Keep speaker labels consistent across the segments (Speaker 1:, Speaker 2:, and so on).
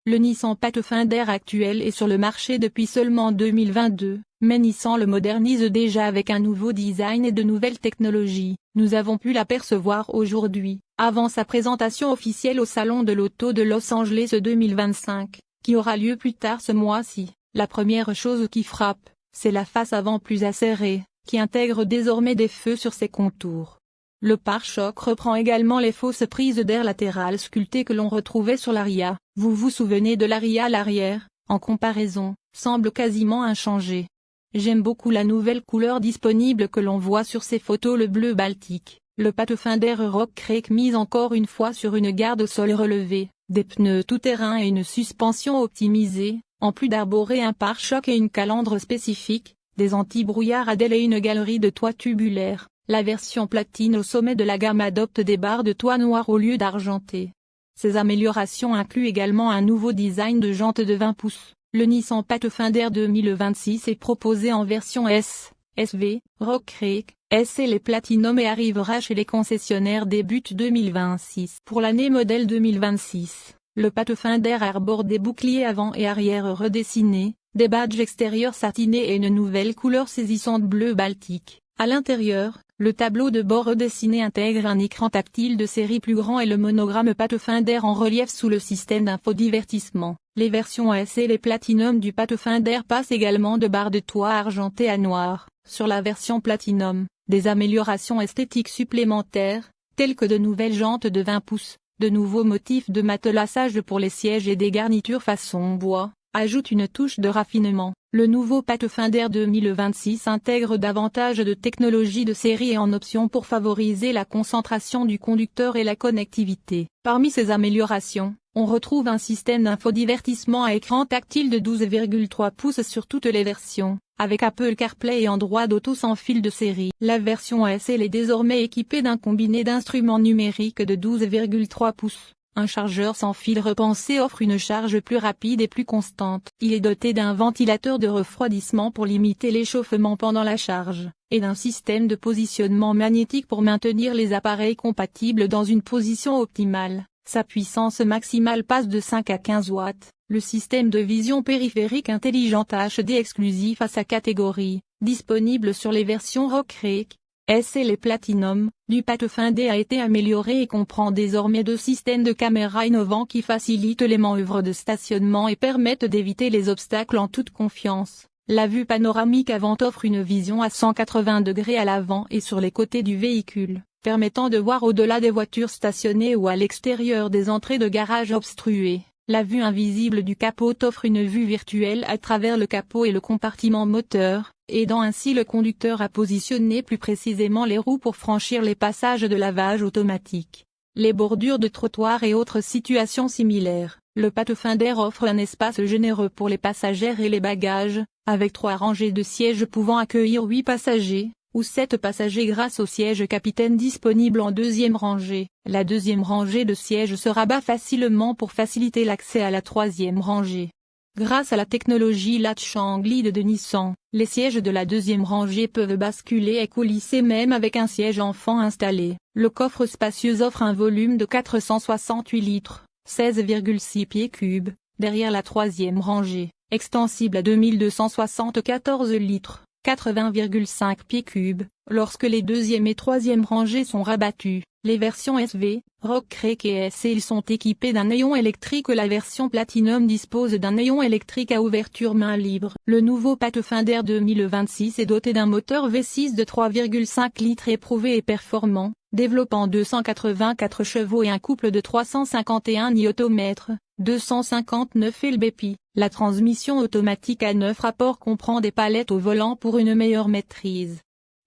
Speaker 1: Le Nissan Pathfinder actuel est sur le marché depuis seulement 2022, mais Nissan le modernise déjà avec un nouveau design et de nouvelles technologies. Nous avons pu l'apercevoir aujourd'hui, avant sa présentation officielle au Salon de l'Auto de Los Angeles 2025, qui aura lieu plus tard ce mois-ci. La première chose qui frappe, c'est la face avant plus acérée, qui intègre désormais des feux sur ses contours. Le pare-choc reprend également les fausses prises d'air latérales sculptées que l'on retrouvait sur l'Aria. Vous vous souvenez de l'Aria à l'arrière, en comparaison, semble quasiment inchangée. J'aime beaucoup la nouvelle couleur disponible que l'on voit sur ces photos, le bleu baltique. Le Pathfinder Rock Creek mise encore une fois sur une garde-sol relevée, des pneus tout-terrain et une suspension optimisée, en plus d'arborer un pare-choc et une calandre spécifique, des anti-brouillard ADEL et une galerie de toit tubulaire. La version platine au sommet de la gamme adopte des barres de toit noires au lieu d'argenté. Ces améliorations incluent également un nouveau design de jantes de 20 pouces. Le Nissan Pathfinder 2026 est proposé en version S, SV, Rock Creek, S et les Platinum et arrivera chez les concessionnaires début 2026. Pour l'année modèle 2026, le Pathfinder arbore des boucliers avant et arrière redessinés, des badges extérieurs satinés et une nouvelle couleur saisissante bleu baltique. À l'intérieur, le tableau de bord redessiné intègre un écran tactile de série plus grand et le monogramme Pathfinder en relief sous le système d'infodivertissement. Les versions S et les Platinum du Pathfinder passent également de barres de toit argentées à noir. Sur la version Platinum, des améliorations esthétiques supplémentaires, telles que de nouvelles jantes de 20 pouces, de nouveaux motifs de matelassage pour les sièges et des garnitures façon bois, ajoutent une touche de raffinement. Le nouveau Pathfinder 2026 intègre davantage de technologies de série et en option pour favoriser la concentration du conducteur et la connectivité. Parmi ces améliorations, on retrouve un système d'infodivertissement à écran tactile de 12,3 pouces sur toutes les versions, avec Apple CarPlay et Android Auto sans fil de série. La version SL est désormais équipée d'un combiné d'instruments numériques de 12,3 pouces. Un chargeur sans fil repensé offre une charge plus rapide et plus constante. Il est doté d'un ventilateur de refroidissement pour limiter l'échauffement pendant la charge, et d'un système de positionnement magnétique pour maintenir les appareils compatibles dans une position optimale. Sa puissance maximale passe de 5 à 15 watts. Le système de vision périphérique intelligente HD exclusif à sa catégorie, disponible sur les versions Rock Creek, S et les Platinum, du Pathfinder a été amélioré et comprend désormais 2 systèmes de caméras innovants qui facilitent les manœuvres de stationnement et permettent d'éviter les obstacles en toute confiance. La vue panoramique avant offre une vision à 180 degrés à l'avant et sur les côtés du véhicule, permettant de voir au-delà des voitures stationnées ou à l'extérieur des entrées de garage obstruées. La vue invisible du capot offre une vue virtuelle à travers le capot et le compartiment moteur, aidant ainsi le conducteur à positionner plus précisément les roues pour franchir les passages de lavage automatique, les bordures de trottoir et autres situations similaires. Le Pathfinder offre un espace généreux pour les passagères et les bagages, avec 3 rangées de sièges pouvant accueillir 8 passagers, ou 7 passagers grâce au siège capitaine disponible en deuxième rangée. La deuxième rangée de sièges se rabat facilement pour faciliter l'accès à la troisième rangée. Grâce à la technologie Latch and Glide de Nissan, les sièges de la deuxième rangée peuvent basculer et coulisser même avec un siège enfant installé. Le coffre spacieux offre un volume de 468 litres, 16,6 pieds cubes, derrière la troisième rangée, extensible à 2274 litres. 80,5 pieds cubes, lorsque les deuxième et troisième rangées sont rabattues. Les versions SV, Rock Creek et SL sont équipées d'un néon électrique. La version Platinum dispose d'un néon électrique à ouverture main libre. Le nouveau Pathfinder 2026 est doté d'un moteur V6 de 3,5 litres éprouvé et performant, développant 284 chevaux et un couple de 351 Nm, 259 lbp. La transmission automatique à 9 rapports comprend des palettes au volant pour une meilleure maîtrise.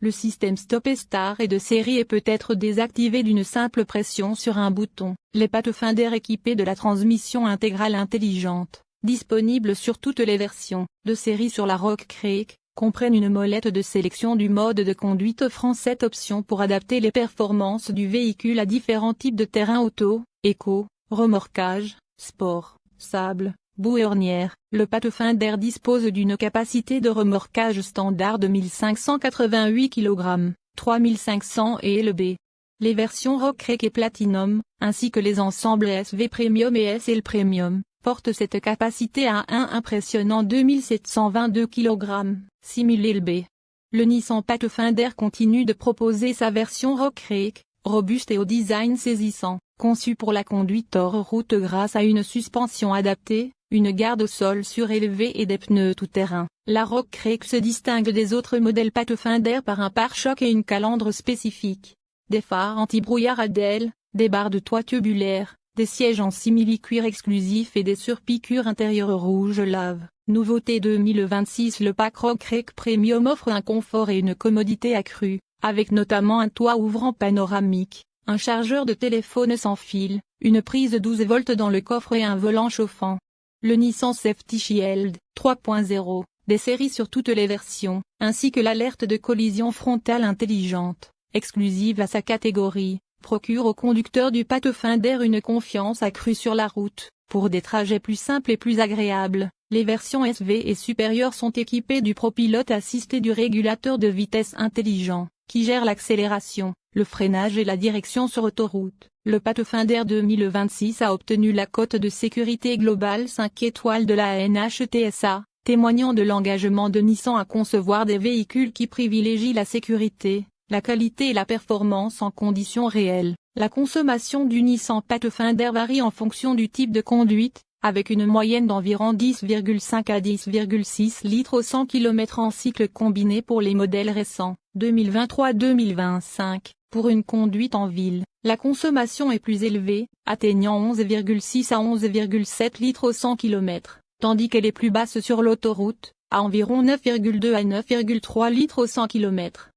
Speaker 1: Le système Stop et Start est de série et peut être désactivé d'une simple pression sur un bouton. Les Pathfinder équipés de la transmission intégrale intelligente, disponible sur toutes les versions de série sur la Rock Creek, comprennent une molette de sélection du mode de conduite offrant 7 options pour adapter les performances du véhicule à différents types de terrain auto, éco, remorquage, sport, sable, boue et ornière. Le Pathfinder dispose d'une capacité de remorquage standard de 1588 kg, 3500 lb. Les versions Rock Creek et Platinum, ainsi que les ensembles SV Premium et SL Premium, porte cette capacité à un impressionnant 2722 kg, simulé le B. Le Nissan Pathfinder continue de proposer sa version Rock-Creek, robuste et au design saisissant, conçue pour la conduite hors route grâce à une suspension adaptée, une garde au sol surélevée et des pneus tout-terrain. La Rock-Creek se distingue des autres modèles Pathfinder par un pare-choc et une calandre spécifiques, des phares anti-brouillard ADL, des barres de toit tubulaires, des sièges en simili-cuir exclusifs et des surpiqûres intérieures rouge lave. Nouveauté 2026. Le pack Rock-Creek Premium offre un confort et une commodité accrue, avec notamment un toit ouvrant panoramique, un chargeur de téléphone sans fil, une prise 12 volts dans le coffre et un volant chauffant. Le Nissan Safety Shield 3.0, des séries sur toutes les versions, ainsi que l'alerte de collision frontale intelligente, exclusive à sa catégorie, procure au conducteur du Pathfinder une confiance accrue sur la route. Pour des trajets plus simples et plus agréables, les versions SV et supérieures sont équipées du ProPilot assisté du régulateur de vitesse intelligent, qui gère l'accélération, le freinage et la direction sur autoroute. Le Pathfinder 2026 a obtenu la cote de sécurité globale 5 étoiles de la NHTSA, témoignant de l'engagement de Nissan à concevoir des véhicules qui privilégient la sécurité, la qualité et la performance en conditions réelles. La consommation du Nissan Pathfinder varie en fonction du type de conduite, avec une moyenne d'environ 10,5 à 10,6 litres au 100 km en cycle combiné pour les modèles récents, 2023-2025. Pour une conduite en ville, la consommation est plus élevée, atteignant 11,6 à 11,7 litres au 100 km, tandis qu'elle est plus basse sur l'autoroute, à environ 9,2 à 9,3 litres au 100 km.